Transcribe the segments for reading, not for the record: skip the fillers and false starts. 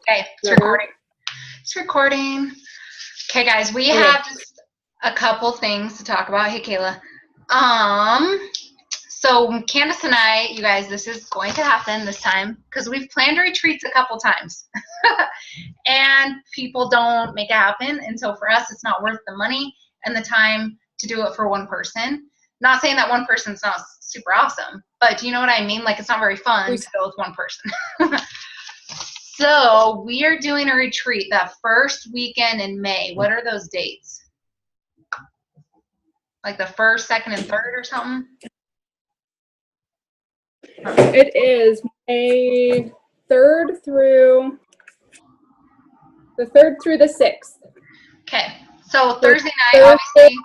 Okay, it's recording. It's recording. Okay, guys, we have just a couple things to talk about. Hey, Kayla. So Candace and I, you guys, this is going to happen this time because we've planned retreats a couple times, and people don't make it happen. And so for us, it's not worth the money and the time to do it for one person. Not saying that one person's not super awesome, but do you know what I mean? Like, it's not very fun to go with one person. So we are doing a retreat that first weekend in May. What are those dates? Like the first, second, and third or something? It is May 3rd through the 6th. Okay. So Thursday night, obviously,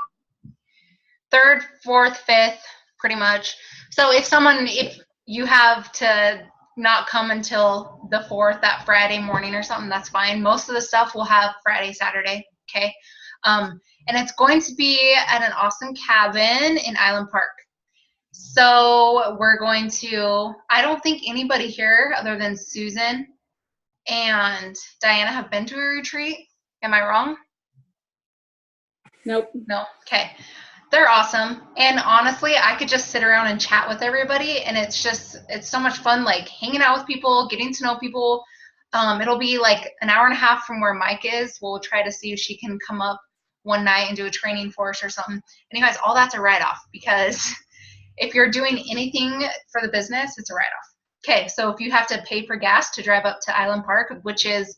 3rd, 4th, 5th, pretty much. So if you have to not come until the 4th, that Friday morning or something, that's fine. Most of the stuff we'll have Friday, Saturday, okay? And it's going to be at an awesome cabin in Island Park. So we're going to, I don't think anybody here other than Susan and Diana have been to a retreat. Am I wrong? Nope. No? Okay. They're awesome. And honestly, I could just sit around and chat with everybody, and it's so much fun, like hanging out with people, getting to know people. It'll be like an hour and a half from where Mike is. We'll try to see if she can come up one night and do a training for us or something. And you guys, all that's a write-off, because if you're doing anything for the business, it's a write-off. Okay, so if you have to pay for gas to drive up to Island Park, which is,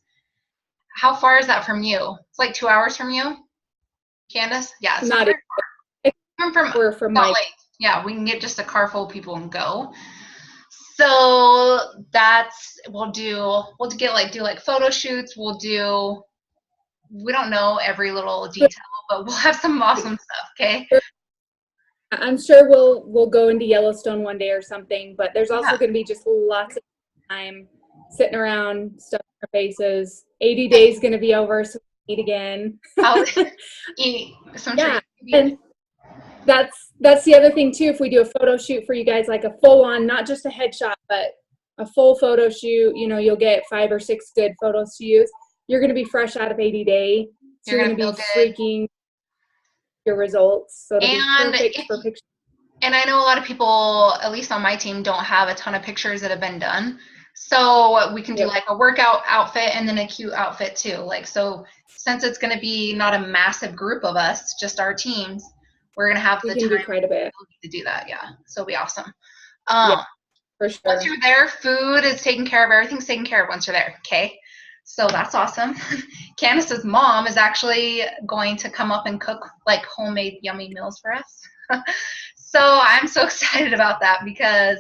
how far is that from you? It's like 2 hours from you, Candace? Yeah, it's not very far. From Mike. Yeah, we can get just a car full of people and go. So we'll do like photo shoots. We don't know every little detail, but we'll have some awesome stuff. Okay. I'm sure we'll go into Yellowstone one day or something, but there's also going to be just lots of time sitting around, stuffing our faces. 80 days going to be over, so we meet again. I'll eat some treats. And that's the other thing too. If we do a photo shoot for you guys, like a full on, not just a headshot, but a full photo shoot, you'll get 5 or 6 good photos to use. You're going to be fresh out of 80 days. So you're going to be freaking your results. So it'll be perfect for pictures. And I know a lot of people, at least on my team, don't have a ton of pictures that have been done. So we can do like a workout outfit and then a cute outfit too. Like, so since it's going to be not a massive group of us, just our teams, we're going to have the time do quite a bit to do that. Yeah. So it'll be awesome. For sure. Once you're there, food is taken care of. Everything's taken care of once you're there. Okay. So that's awesome. Candace's mom is actually going to come up and cook like homemade yummy meals for us. So I'm so excited about that, because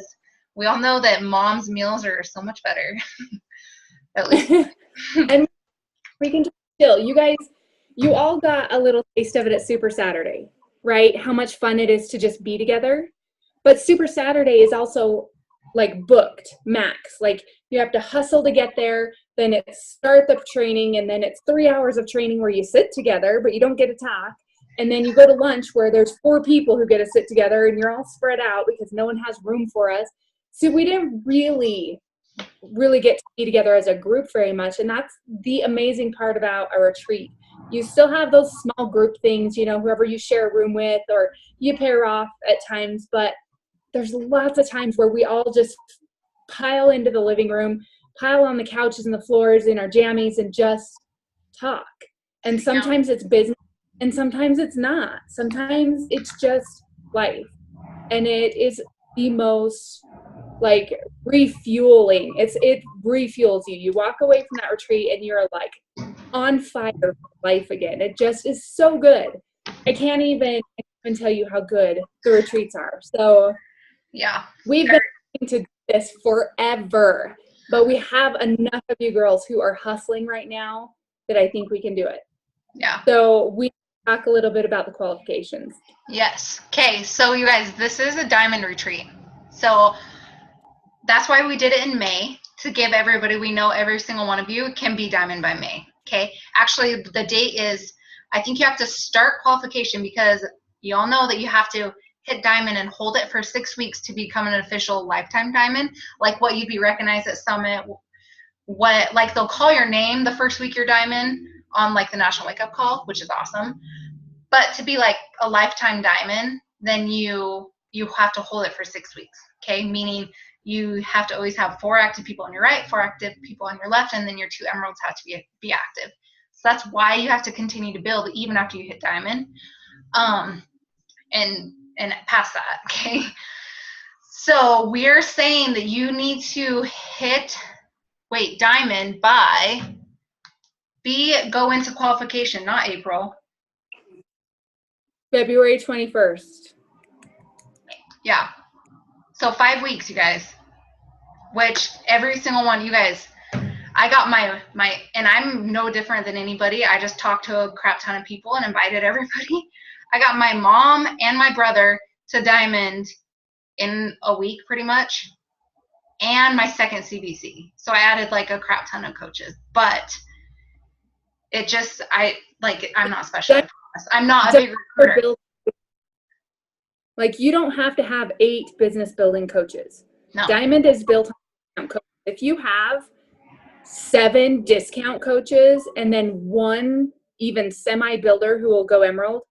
we all know that mom's meals are so much better. At least. And we can just chill. You guys, you all got a little taste of it at Super Saturday, right? How much fun it is to just be together. But Super Saturday is also like booked max. Like, you have to hustle to get there. Then it's start the training, and then it's 3 hours of training where you sit together, but you don't get to talk. And then you go to lunch where there's 4 people who get to sit together, and you're all spread out because no one has room for us. So we didn't really get to be together as a group very much. And that's the amazing part about a retreat. You still have those small group things, whoever you share a room with, or you pair off at times, but there's lots of times where we all just pile into the living room, pile on the couches and the floors in our jammies, and just talk. And sometimes it's business, and sometimes it's not. Sometimes it's just life. And it is the most like refueling. It refuels you. You walk away from that retreat and you're like on fire for life again. It just is so good. I can't even tell you how good the retreats are. So yeah, we've been to do this forever, but we have enough of you girls who are hustling right now that I think we can do it. Yeah. So we talk a little bit about the qualifications. Yes. Okay. So you guys, this is a diamond retreat. So that's why we did it in May, to give everybody, we know every single one of you can be diamond by May. Okay. Actually, the date is, I think you have to start qualification, because you all know that you have to hit diamond and hold it for 6 weeks to become an official lifetime diamond, like what you'd be recognized at Summit, what, like they'll call your name the first week you're diamond on like the National Wake Up Call, which is awesome. But to be like a lifetime diamond, then you have to hold it for 6 weeks. Okay, meaning you have to always have 4 active people on your right, 4 active people on your left, and then your 2 emeralds have to be active. So that's why you have to continue to build even after you hit diamond, and past that. Okay, so we're saying that you need to hit diamond by go into qualification, not April. February 21st. Yeah. So 5 weeks, you guys. Which every single one, you guys, I got my, and I'm no different than anybody. I just talked to a crap ton of people and invited everybody. I got my mom and my brother to diamond in a week, pretty much, and my second CBC. So I added like a crap ton of coaches, but it just, I'm not special. I'm not a big recruiter. Like, you don't have to have 8 business building coaches. No. Diamond is built on coaches. If you have 7 discount coaches and then 1 even semi-builder who will go emerald,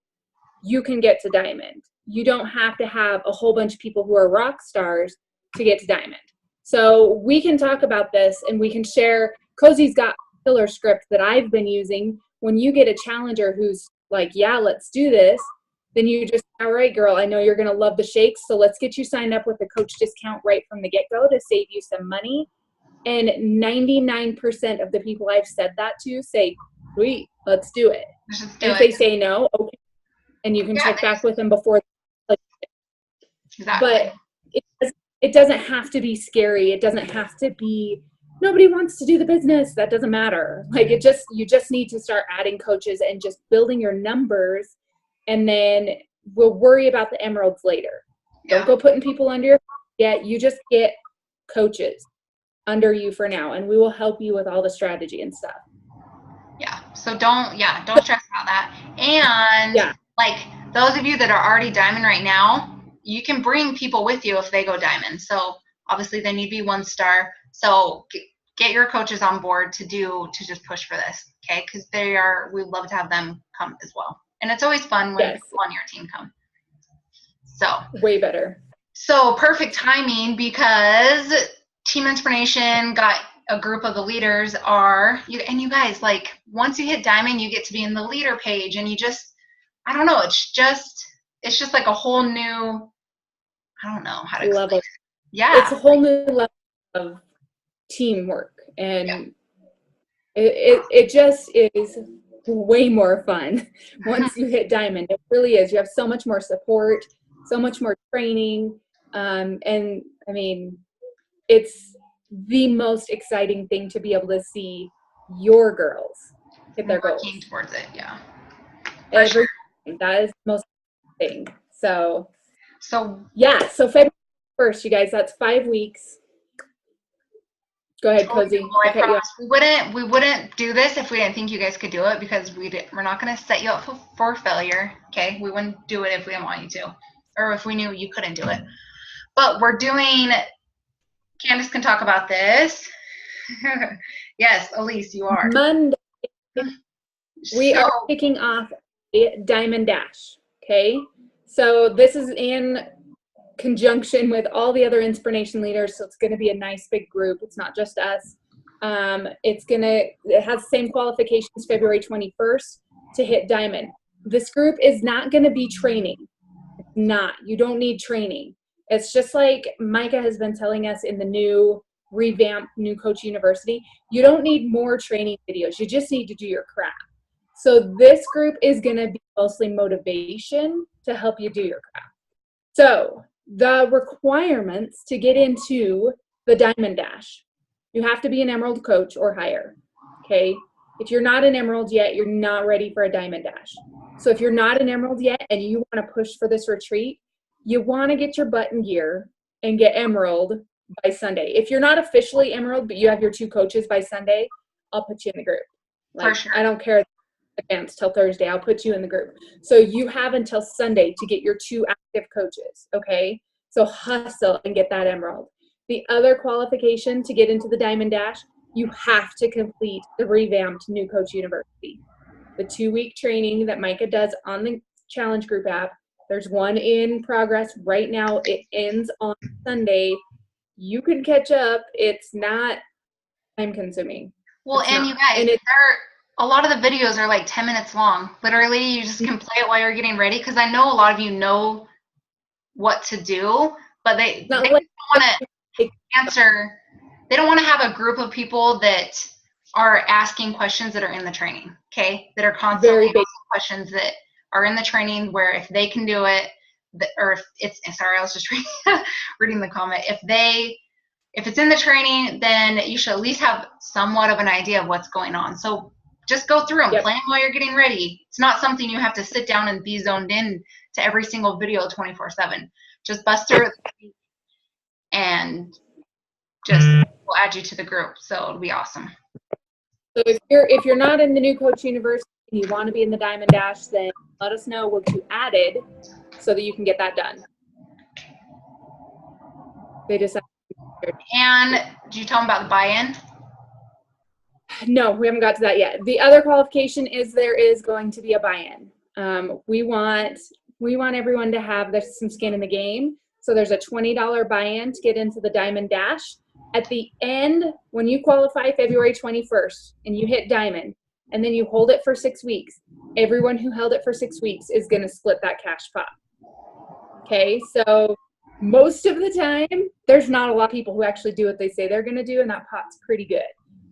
you can get to diamond. You don't have to have a whole bunch of people who are rock stars to get to diamond. So we can talk about this, and we can share. Cozy's got a killer script that I've been using. When you get a challenger who's like, yeah, let's do this, then you just, all right, girl, I know you're going to love the shakes, so let's get you signed up with a coach discount right from the get-go to save you some money. And 99% of the people I've said that to say, sweet, let's do it. And if they say no, okay. And you can check back with them before. Exactly. But it doesn't have to be scary. It doesn't have to be, nobody wants to do the business. That doesn't matter. Like, you just need to start adding coaches and just building your numbers. And then we'll worry about the emeralds later. Yeah. Don't go putting people under your yet. You just get coaches under you for now, and we will help you with all the strategy and stuff. Yeah. So don't stress about that. And like those of you that are already diamond right now, you can bring people with you if they go diamond. So obviously they need to be 1 star. So get your coaches on board to just push for this. Okay. Cause we'd love to have them come as well. And it's always fun when people on your team come. So way better. So perfect timing, because Team Inspiration got a group of the leaders you guys, like, once you hit diamond, you get to be in the leader page, and you just, I don't know, it's just like a whole new, I don't know how to explain it. Yeah. It's a whole new level of teamwork, and it just is way more fun once you hit diamond. It really is. You have so much more support, so much more training, and I mean, it's the most exciting thing to be able to see your girls hit their goals. Working towards it, yeah. That is the most thing. So yeah. So February 1st, you guys. That's 5 weeks. Go ahead, Cozy. We wouldn't do this if we didn't think you guys could do it, because we're not going to set you up for failure. Okay, we wouldn't do it if we didn't want you to, or if we knew you couldn't do it. But we're doing. Candace can talk about this. Yes, Elise, you are. Monday, we are kicking off a Diamond Dash. Okay, so this is in conjunction with all the other Inspiration leaders, so it's going to be a nice big group. It's not just us. It has the same qualifications, February 21st to hit diamond. This group is not going to be training. It's not. You don't need training. It's just like Micah has been telling us in the new revamped New Coach University. You don't need more training videos. You just need to do your craft. So this group is going to be mostly motivation to help you do your craft. So the requirements to get into the Diamond Dash: you have to be an Emerald coach or higher. Okay. If you're not an Emerald yet, you're not ready for a Diamond Dash. So if you're not an Emerald yet and you want to push for this retreat, you want to get your butt in gear and get Emerald by Sunday. If you're not officially Emerald, but you have your 2 coaches by Sunday, I'll put you in the group. Like, for sure. I don't care advance till Thursday. I'll put you in the group. So you have until Sunday to get your 2 active coaches. Okay. So hustle and get that Emerald. The other qualification to get into the Diamond Dash, you have to complete the revamped New Coach University. The 2-week training that Micah does on the Challenge Group app. There's one in progress right now. It ends on Sunday. You can catch up. It's not time consuming. Well, and you guys, a lot of the videos are like 10 minutes long. Literally, you just can play it while you're getting ready. Because I know a lot of you know what to do, but they don't want to answer. They don't want to have a group of people that are asking questions that are in the training, okay? That are constantly asking questions that are in the training where if they can do it, or if it's, sorry, I was just reading the comment. If it's in the training, then you should at least have somewhat of an idea of what's going on. So just go through them, plan while you're getting ready. It's not something you have to sit down and be zoned in to every single video 24/7. Just bust through it and just we'll add you to the group. So it'll be awesome. So if you're not in the New Coach University and you want to be in the Diamond Dash, then let us know. We'll get you added so that you can get that done. They just. And did you tell them about the buy-in? No, we haven't got to that yet. The other qualification is there is going to be a buy-in. We want everyone to have some skin in the game. So there's a $20 buy-in to get into the Diamond Dash. At the end, when you qualify February 21st and you hit Diamond, and then you hold it for 6 weeks, everyone who held it for 6 weeks is going to split that cash pot. Okay, so most of the time, there's not a lot of people who actually do what they say they're going to do, and that pot's pretty good.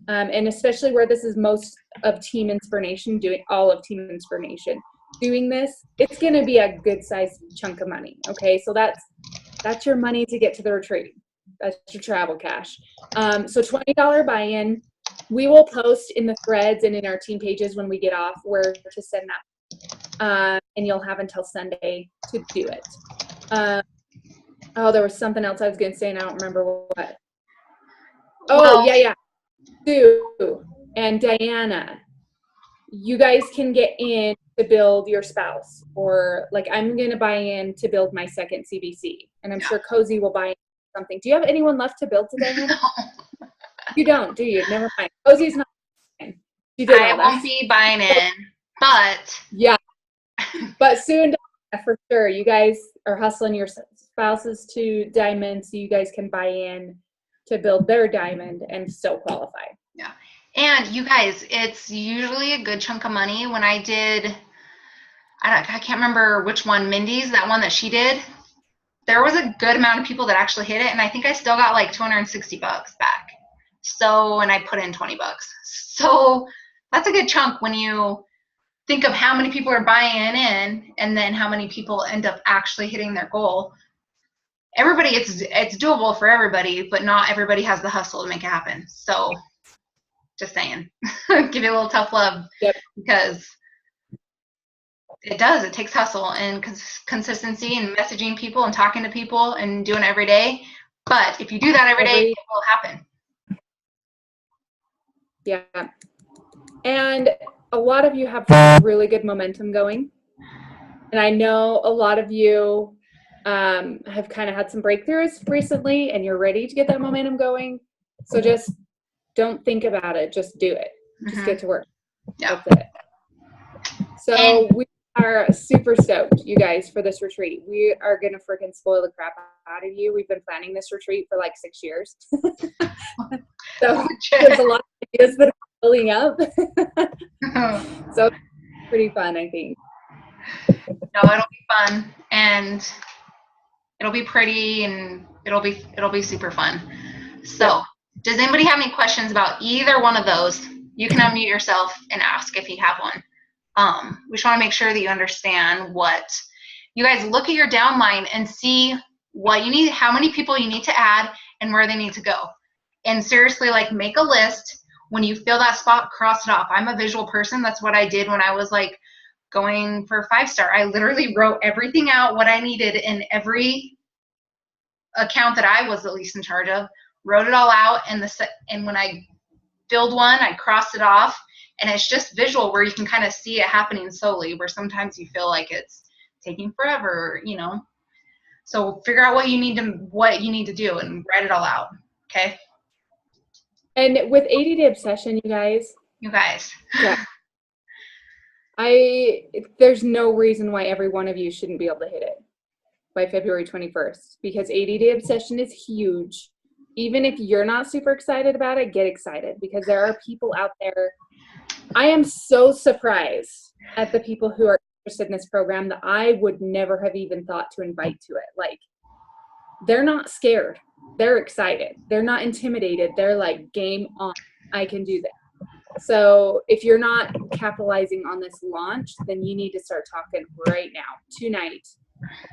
And especially where this is most of Team Inspiration, doing all of Team Inspiration doing this, it's going to be a good sized chunk of money. Okay, so that's your money to get to the retreat. That's your travel cash. So $20 buy-in. We will post in the threads and in our team pages when we get off where to send that. And you'll have until Sunday to do it. There was something else I was going to say, and I don't remember what. Yeah. Sue and Diana, you guys can get in to build your spouse, or like I'm going to buy in to build my second CBC, and I'm sure Cozy will buy in something. Do you have anyone left to build today? No. You don't, do you? Never mind. Cozy's not. I won't be buying in, but yeah. But Sue and Diana, for sure, you guys are hustling your spouses to Diamond so you guys can buy in to build their Diamond and still qualify. Yeah. And you guys, it's usually a good chunk of money. When I did, I can't remember which one, Mindy's, that one that she did, there was a good amount of people that actually hit it. And I think I still got like $260 back. So, and I put in $20. So that's a good chunk when you think of how many people are buying in and then how many people end up actually hitting their goal. Everybody, it's doable for everybody, but not everybody has the hustle to make it happen. So just saying, give you a little tough love. Yep. Because it takes hustle and consistency and messaging people and talking to people and doing it every day. But if you do that every day, it will happen. Yeah. And a lot of you have really good momentum going. And I know a lot of you have kind of had some breakthroughs recently, and you're ready to get that momentum going. So just don't think about it. Just do it. Just get to work. Yeah. That's it. So we are super stoked, you guys, for this retreat. We are going to freaking spoil the crap out of you. We've been planning this retreat for like 6 years. So there's a lot of ideas that are building up. So it's pretty fun, I think. No, it'll be fun, and it'll be pretty, and it'll be super fun. So does anybody have any questions about either one of those? You can unmute yourself and ask if you have one. We just want to make sure that you understand what you guys look at your downline and see what you need, how many people you need to add, and where they need to go. And seriously, like, make a list. When you feel that spot, cross it off. I'm a visual person. That's what I did when I was like going for 5-star. I literally wrote everything out, what I needed in every account that I was at least in charge of, wrote it all out, and when I filled one, I crossed it off. And it's just visual, where you can kind of see it happening slowly, where sometimes you feel like it's taking forever, you know. So figure out what you need to do and write it all out. Okay. And with 80-day obsession, you guys, Yeah. there's no reason why every one of you shouldn't be able to hit it by February 21st, because 80-day obsession is huge. Even if you're not super excited about it, get excited, because there are people out there. I am so surprised at the people who are interested in this program that I would never have even thought to invite to it. Like, they're not scared. They're excited. They're not intimidated. They're like, game on. I can do this. So if you're not capitalizing on this launch, then you need to start talking right now, tonight,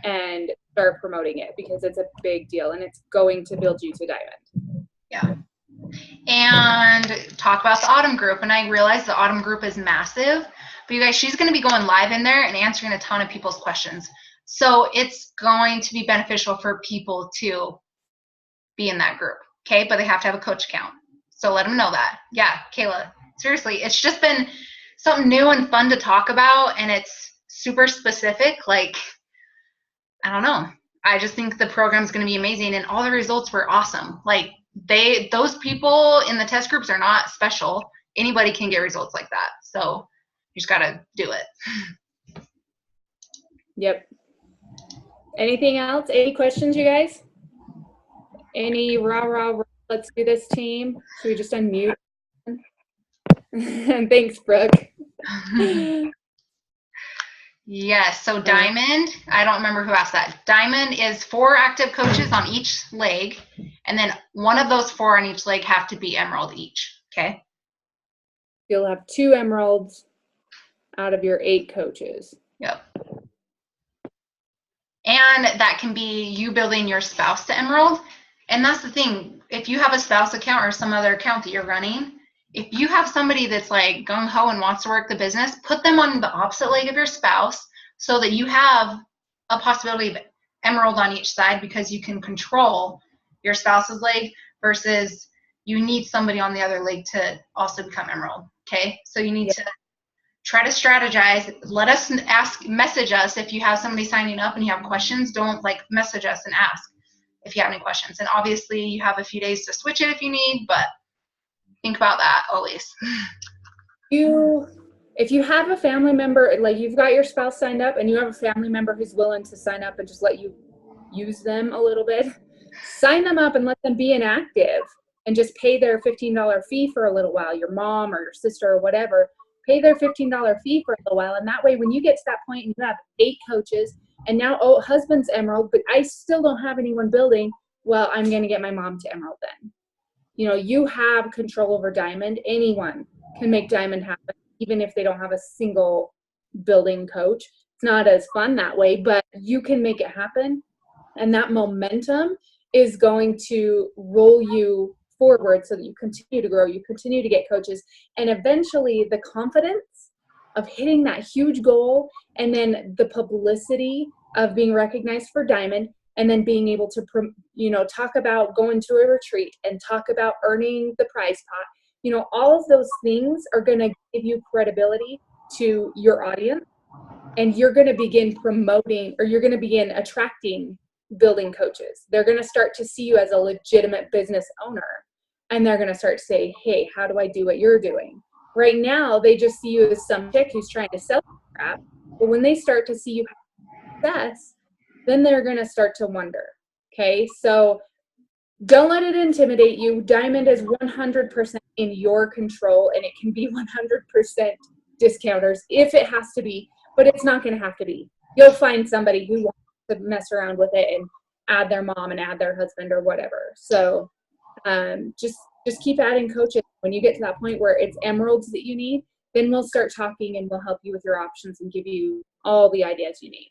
and start promoting it, because it's a big deal and it's going to build you to diamond. Yeah. And talk about the Autumn group. And I realize the Autumn group is massive, but you guys, she's going to be going live in there and answering a ton of people's questions. So it's going to be beneficial for people to be in that group. Okay. But they have to have a coach account. So let them know that. Yeah. Kayla, seriously, it's just been something new and fun to talk about. And it's super specific. Like, I don't know. I just think the program's going to be amazing. And all the results were awesome. Like, those people in the test groups are not special. Anybody can get results like that. So you just got to do it. Yep. Anything else? Any questions, you guys? Any rah, let's do this, team? Should we just unmute? Thanks, Brooke. Yes. So Diamond, I don't remember who asked that. Diamond is 4 active coaches on each leg. And then one of those 4 on each leg have to be Emerald each. Okay. You'll have 2 Emeralds out of your 8 coaches. Yep. And that can be you building your spouse to Emerald. And that's the thing. If you have a spouse account or some other account that you're running, if you have somebody that's like gung-ho and wants to work the business, put them on the opposite leg of your spouse so that you have a possibility of Emerald on each side, because you can control your spouse's leg versus you need somebody on the other leg to also become Emerald. Okay. So you need to try to strategize. Let us message us if you have somebody signing up and you have questions. Don't message us and ask if you have any questions. And obviously you have a few days to switch it if you need, but think about that always. If you have a family member, like you've got your spouse signed up and you have a family member who's willing to sign up and just let you use them a little bit, sign them up and let them be inactive and just pay their $15 fee for a little while. Your mom or your sister or whatever, pay their $15 fee for a little while. And that way, when you get to that point and you have 8 coaches and now, husband's Emerald, but I still don't have anyone building, well, I'm going to get my mom to Emerald then. You have control over Diamond. Anyone can make Diamond happen, even if they don't have a single building coach. It's not as fun that way, but you can make it happen. And that momentum is going to roll you forward so that you continue to grow, you continue to get coaches, and eventually the confidence of hitting that huge goal, and then the publicity of being recognized for Diamond, and then being able to, talk about going to a retreat and talk about earning the prize pot. All of those things are going to give you credibility to your audience, and you're going to begin promoting, or you're going to begin attracting building coaches. They're going to start to see you as a legitimate business owner, and they're going to start to say, hey, how do I do what you're doing? Right now, they just see you as some chick who's trying to sell crap, but when they start to see you have success, then they're going to start to wonder. Okay, so don't let it intimidate you. Diamond is 100% in your control, and it can be 100% discounters if it has to be, but it's not going to have to be. You'll find somebody who wants to mess around with it and add their mom and add their husband or whatever. So just keep adding coaches. When you get to that point where it's Emeralds that you need, then we'll start talking and we'll help you with your options and give you all the ideas you need.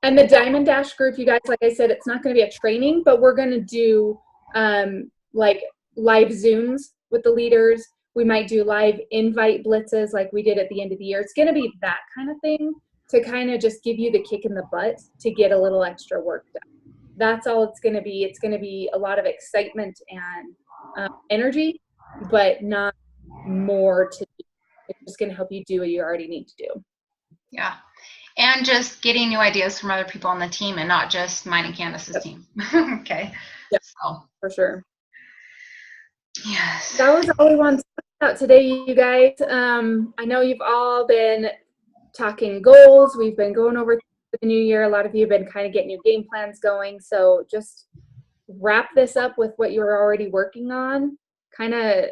And the Diamond Dash group, you guys, like I said, it's not going to be a training, but we're going to do live Zooms with the leaders. We might do live invite blitzes like we did at the end of the year. It's going to be that kind of thing to kind of just give you the kick in the butt to get a little extra work done. That's all it's going to be. It's going to be a lot of excitement and energy, but not more to do. It's just going to help you do what you already need to do. Yeah. And just getting new ideas from other people on the team and not just mine and Candace's team. Okay. Yep. So, for sure. Yes. That was all we wanted to talk about today, you guys. I know you've all been talking goals. We've been going over the new year. A lot of you have been kind of getting your game plans going. So just wrap this up with what you're already working on. Kind of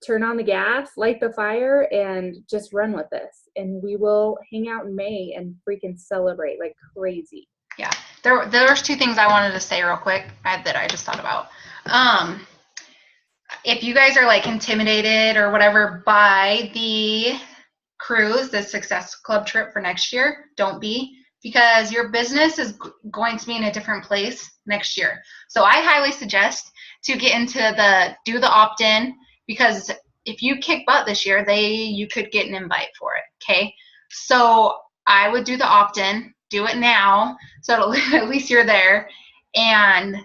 turn on the gas, light the fire, and just run with this. And we will hang out in May and freaking celebrate like crazy. Yeah. There's two things I wanted to say real quick that I just thought about. If you guys are like intimidated or whatever by the cruise, the Success Club trip for next year, don't be, because your business is going to be in a different place next year. So I highly suggest to get into do the opt-in, because if you kick butt this year, you could get an invite for it. Okay. So I would do the opt-in, do it now, so at least you're there, and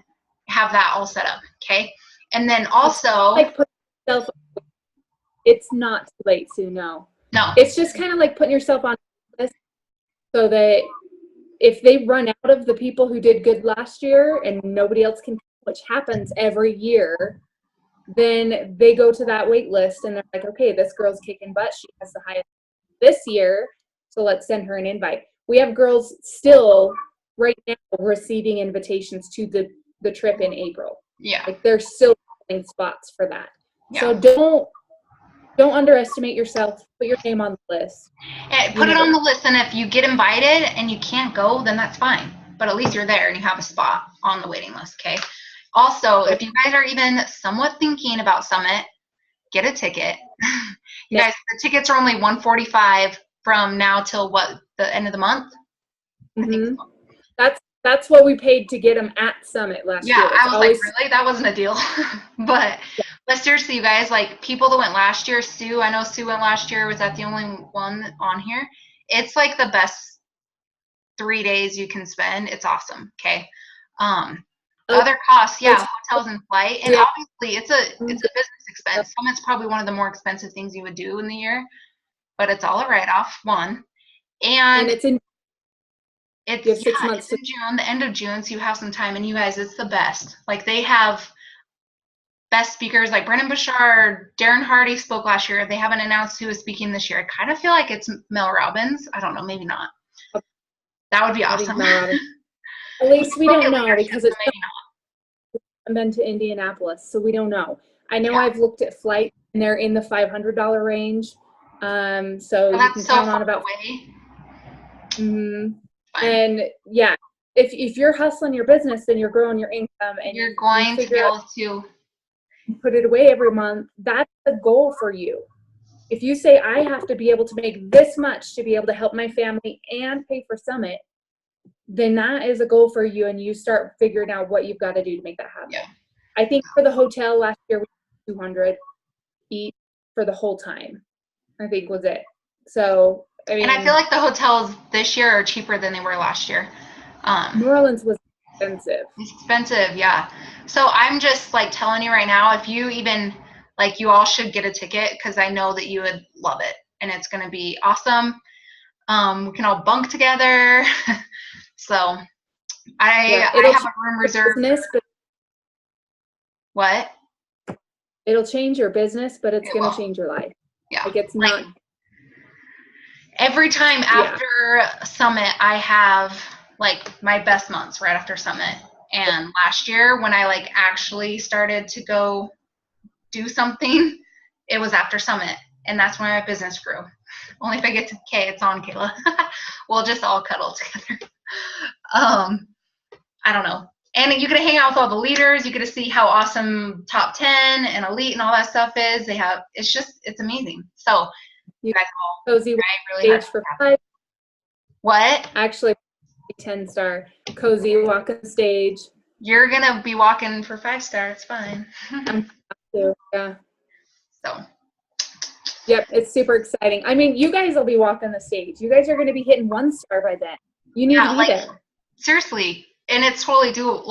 have that all set up. Okay. And then also, like put yourself, it's not too late, Sue. No. It's just kind of like putting yourself on this, so that if they run out of the people who did good last year and nobody else can, which happens every year, then they go to that wait list and they're like, okay, this girl's kicking butt. She has the highest this year, so let's send her an invite. We have girls still right now receiving invitations to the trip in April. Yeah. Like they're still filling spots for that. Yeah. So don't underestimate yourself. Put your name on the list. And put it on the list, and if you get invited and you can't go, then that's fine. But at least you're there and you have a spot on the waiting list, okay? Also, if you guys are even somewhat thinking about Summit, get a ticket. You guys, the tickets are only $145 from now till the end of the month? Mm-hmm. I think so. That's what we paid to get them at Summit last year. Yeah, I was like, really? That wasn't a deal. But seriously, you guys, like people that went last year, Sue, I know Sue went last year. Was that the only one on here? It's like the best 3 days you can spend. It's awesome. Okay. Other costs, yeah, hotels and flight. And obviously it's a business expense. Summit's probably one of the more expensive things you would do in the year, but it's all a write-off, one. And it's in June, the end of June, so you have some time. And you guys, it's the best. Like they have best speakers like Brennan Bouchard, Darren Hardy spoke last year. They haven't announced who is speaking this year. I kind of feel like it's Mel Robbins. I don't know, maybe not. That would be awesome. At least we don't know, because it's I've been to Indianapolis, so we don't know. I know I've looked at flights and they're in the $500 range. So you can count on about. And yeah, if you're hustling your business, then you're growing your income and you're going to be able to put it away every month. That's the goal for you. If you say, I have to be able to make this much to be able to help my family and pay for Summit, then that is a goal for you, and you start figuring out what you've got to do to make that happen. Yeah. I think for the hotel last year, we had $200 each for the whole time, I think was it. So, I mean. And I feel like the hotels this year are cheaper than they were last year. New Orleans was expensive. It's expensive, yeah. So I'm just like telling you right now, if you even, like you all should get a ticket, because I know that you would love it. And it's going to be awesome. We can all bunk together. So I have a room reserved. What? It'll change your business, but it's going to change your life. Yeah. Like it's not. Every time after Summit, I have like my best months right after Summit. And last year when I like actually started to go do something, it was after Summit. And that's when my business grew. Only if I get to K, it's on, Kayla. We'll just all cuddle together. I don't know. And you get to hang out with all the leaders. You get to see how awesome top 10 and elite and all that stuff is. It's amazing. So you guys all Cozy really hard for 5. What? Actually, 10-star. Cozy walk on stage. You're going to be walking for 5-star. It's fine. Yeah. So. Yep, it's super exciting. I mean, you guys will be walking the stage. You guys are going to be hitting 1-star by then. You need to be there. Seriously. And it's totally doable.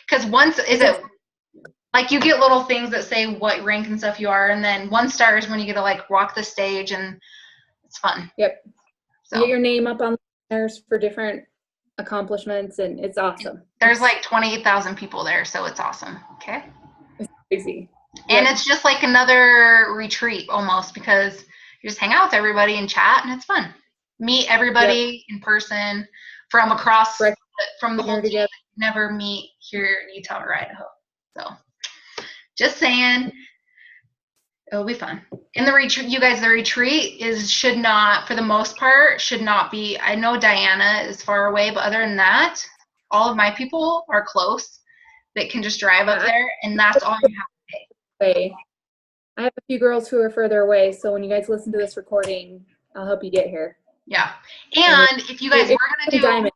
Because like you get little things that say what rank and stuff you are, and then 1-star is when you get to like walk the stage, and it's fun. Yep. So get your name up on the banners for different accomplishments, and it's awesome. There's like 28,000 people there, so it's awesome. Okay. It's crazy. And it's just like another retreat almost, because you just hang out with everybody and chat, and it's fun. Meet everybody in person from across from the whole team. Never meet here in Utah or Idaho. So just saying, it'll be fun. And the retreat, you guys, the retreat should not, for the most part, should not be, I know Diana is far away, but other than that, all of my people are close that can just drive up there, and that's all you have to pay. I have a few girls who are further away, so when you guys listen to this recording, I'll help you get here. Yeah. And if you guys, we're going to do,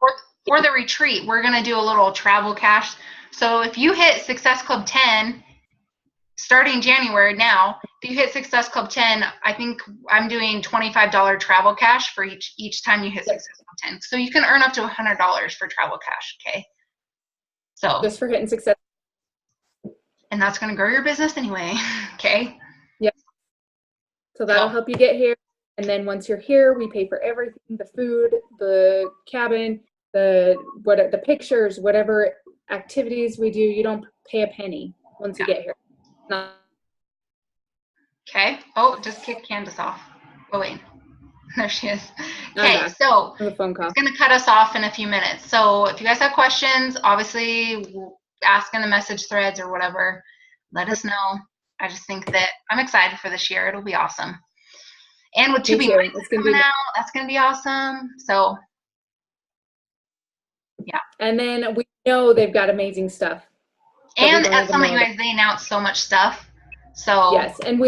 for the retreat, we're going to do a little travel cash. So if you hit Success Club 10, starting January now, if you hit Success Club 10, I think I'm doing $25 travel cash for each time you hit Success Club 10. So you can earn up to $100 for travel cash, okay? So just for hitting Success. And that's going to grow your business anyway, okay? Yeah. So that'll help you get here. And then once you're here, we pay for everything, the food, the cabin, the pictures, whatever activities we do. You don't pay a penny once you get here. No. Okay. Oh, just kicked Candace off. Oh, wait. There she is. Okay, so the phone call. It's going to cut us off in a few minutes. So if you guys have questions, obviously ask in the message threads or whatever. Let us know. I just think that I'm excited for this year. It'll be awesome. And with To Be Mindset coming out, that's going to be awesome. So, yeah. And then we know they've got amazing stuff. And at Summit, you guys, they announce so much stuff. So yes, and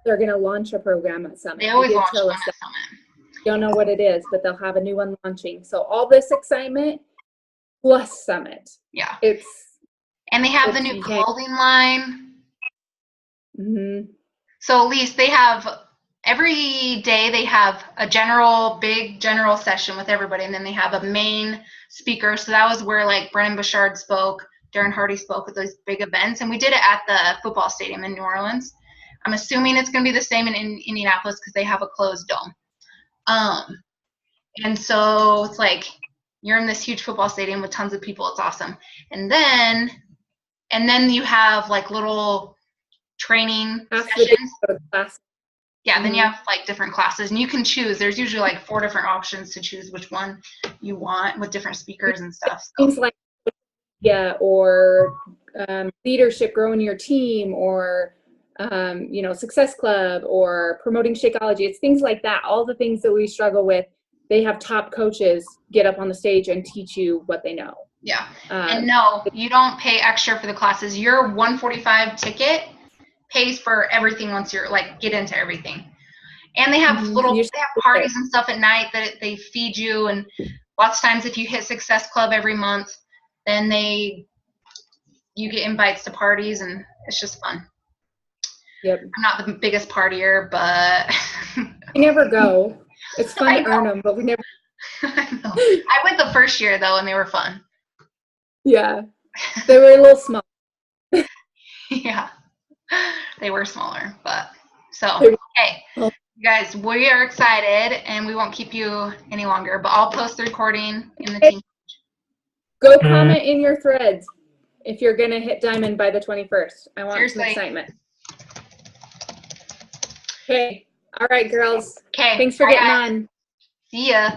they're going to launch a program at Summit. They always launch one at Summit. Don't know what it is, but they'll have a new one launching. So all this excitement plus Summit. Yeah. And they have the new clothing line. Mm-hmm. So at least they have every day they have a big general session with everybody, and then they have a main speaker. So that was where like Brennan Bouchard spoke, Darren Hardy spoke at those big events, and we did it at the football stadium in New Orleans. I'm assuming it's going to be the same in Indianapolis because they have a closed dome. And so it's like you're in this huge football stadium with tons of people. It's awesome. And then you have like little training sessions. Yeah, then you have like different classes, and you can choose. There's usually like 4 different options to choose which one you want with different speakers and stuff. So. Things like or leadership, growing your team, or Success Club, or promoting Shakeology. It's things like that. All the things that we struggle with, they have top coaches get up on the stage and teach you what they know. Yeah. And no, you don't pay extra for the classes. Your $145 ticket pays for everything once you're like get into everything. And they have they have parties and stuff at night that they feed you, and lots of times if you hit Success Club every month, then you get invites to parties, and it's just fun. Yep. I'm not the biggest partier, but we never go. It's fun to earn them, but we never. I know. I went the first year though, and they were fun. Yeah, they were a little small. Yeah, they were smaller, but so okay, you guys, we are excited, and we won't keep you any longer. But I'll post the recording in the team. Go comment in your threads if you're gonna hit diamond by the 21st. I want some excitement. Okay. All right, girls. Okay. Thanks for getting on. See ya.